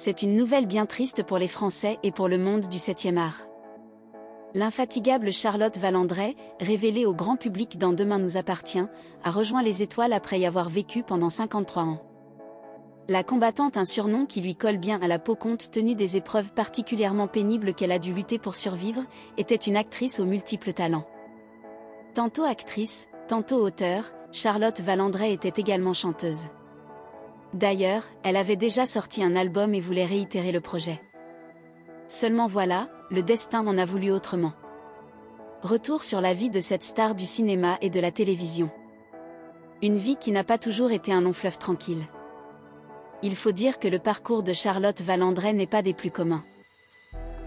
c'est une nouvelle bien triste pour les Français et pour le monde du 7e art. L'infatigable Charlotte Valandrey, révélée au grand public dans Demain nous appartient, a rejoint les étoiles après y avoir vécu pendant 53 ans. La combattante, un surnom qui lui colle bien à la peau compte tenu des épreuves particulièrement pénibles qu'elle a dû lutter pour survivre, était une actrice aux multiples talents. Tantôt actrice, tantôt auteure, Charlotte Valandrey était également chanteuse. D'ailleurs, elle avait déjà sorti un album et voulait réitérer le projet. Seulement voilà, le destin en a voulu autrement. Retour sur la vie de cette star du cinéma et de la télévision. Une vie qui n'a pas toujours été un long fleuve tranquille. Il faut dire que le parcours de Charlotte Valandrey n'est pas des plus communs.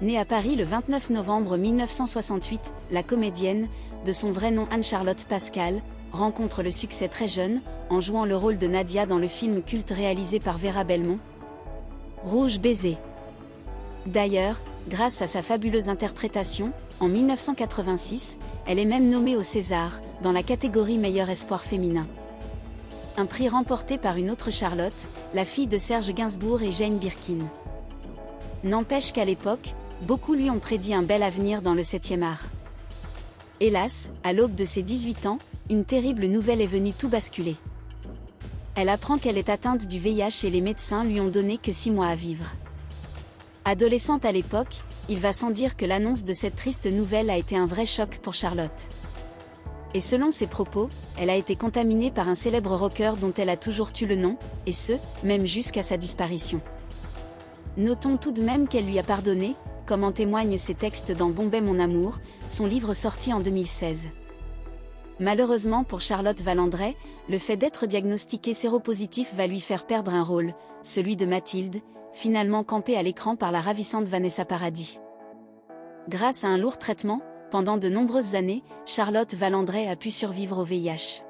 Née à Paris le 29 novembre 1968, la comédienne, de son vrai nom Anne-Charlotte Pascal, rencontre le succès très jeune, en jouant le rôle de Nadia dans le film culte réalisé par Vera Belmont, Rouge baiser. D'ailleurs, grâce à sa fabuleuse interprétation, en 1986, elle est même nommée au César, dans la catégorie meilleur espoir féminin. Un prix remporté par une autre Charlotte, la fille de Serge Gainsbourg et Jane Birkin. N'empêche qu'à l'époque, beaucoup lui ont prédit un bel avenir dans le 7e art. Hélas, à l'aube de ses 18 ans, une terrible nouvelle est venue tout basculer. Elle apprend qu'elle est atteinte du VIH et les médecins lui ont donné que 6 mois à vivre. Adolescente à l'époque, il va sans dire que l'annonce de cette triste nouvelle a été un vrai choc pour Charlotte. Et selon ses propos, elle a été contaminée par un célèbre rocker dont elle a toujours tu le nom, et ce, même jusqu'à sa disparition. Notons tout de même qu'elle lui a pardonné, comme en témoignent ses textes dans Bombay mon amour, son livre sorti en 2016. Malheureusement pour Charlotte Valandrey, le fait d'être diagnostiquée séropositif va lui faire perdre un rôle, celui de Mathilde, finalement campée à l'écran par la ravissante Vanessa Paradis. Grâce à un lourd traitement, pendant de nombreuses années, Charlotte Valandrey a pu survivre au VIH.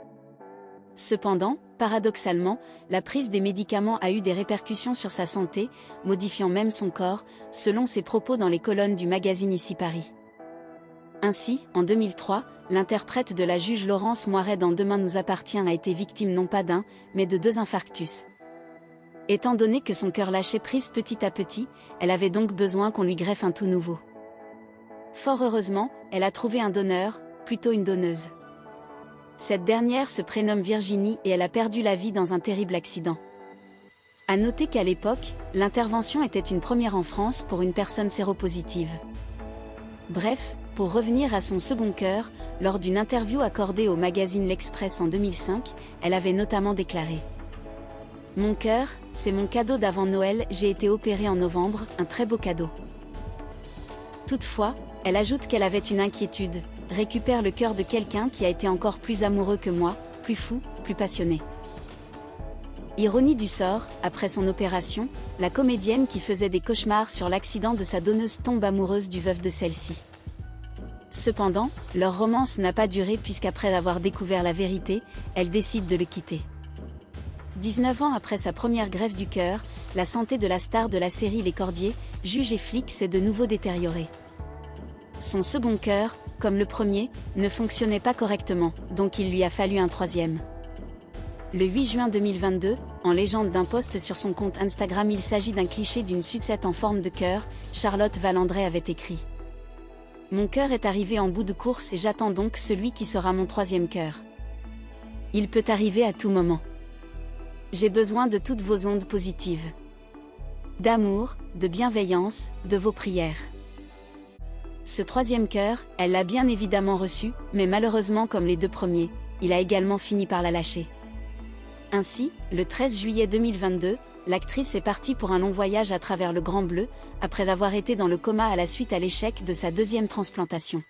Cependant, paradoxalement, la prise des médicaments a eu des répercussions sur sa santé, modifiant même son corps, selon ses propos dans les colonnes du magazine Ici Paris. Ainsi, en 2003, l'interprète de la juge Laurence Moiré dans Demain nous appartient a été victime non pas d'un, mais de 2 infarctus. Étant donné que son cœur lâchait prise petit à petit, elle avait donc besoin qu'on lui greffe un tout nouveau. Fort heureusement, elle a trouvé un donneur, plutôt une donneuse. Cette dernière se prénomme Virginie et elle a perdu la vie dans un terrible accident. À noter qu'à l'époque, l'intervention était une première en France pour une personne séropositive. Bref, pour revenir à son second cœur, lors d'une interview accordée au magazine L'Express en 2005, elle avait notamment déclaré : « Mon cœur, c'est mon cadeau d'avant Noël, j'ai été opérée en novembre, un très beau cadeau. » Toutefois, elle ajoute qu'elle avait une inquiétude, récupère le cœur de quelqu'un qui a été encore plus amoureux que moi, plus fou, plus passionné. Ironie du sort, après son opération, la comédienne qui faisait des cauchemars sur l'accident de sa donneuse tombe amoureuse du veuf de celle-ci. Cependant, leur romance n'a pas duré puisqu'après avoir découvert la vérité, elle décide de le quitter. 19 ans après sa première greffe du cœur, la santé de la star de la série Les Cordiers, juge et flic s'est de nouveau détériorée. Son second cœur, comme le premier, ne fonctionnait pas correctement, donc il lui a fallu un troisième. Le 8 juin 2022, en légende d'un post sur son compte Instagram, il s'agit d'un cliché d'une sucette en forme de cœur, Charlotte Valandrey avait écrit : « Mon cœur est arrivé en bout de course et j'attends donc celui qui sera mon troisième cœur. Il peut arriver à tout moment. J'ai besoin de toutes vos ondes positives. D'amour, de bienveillance, de vos prières. » Ce troisième cœur, elle l'a bien évidemment reçu, mais malheureusement comme les 2 premiers, il a également fini par la lâcher. Ainsi, le 13 juillet 2022, l'actrice est partie pour un long voyage à travers le Grand Bleu, après avoir été dans le coma à la suite à l'échec de sa 2e transplantation.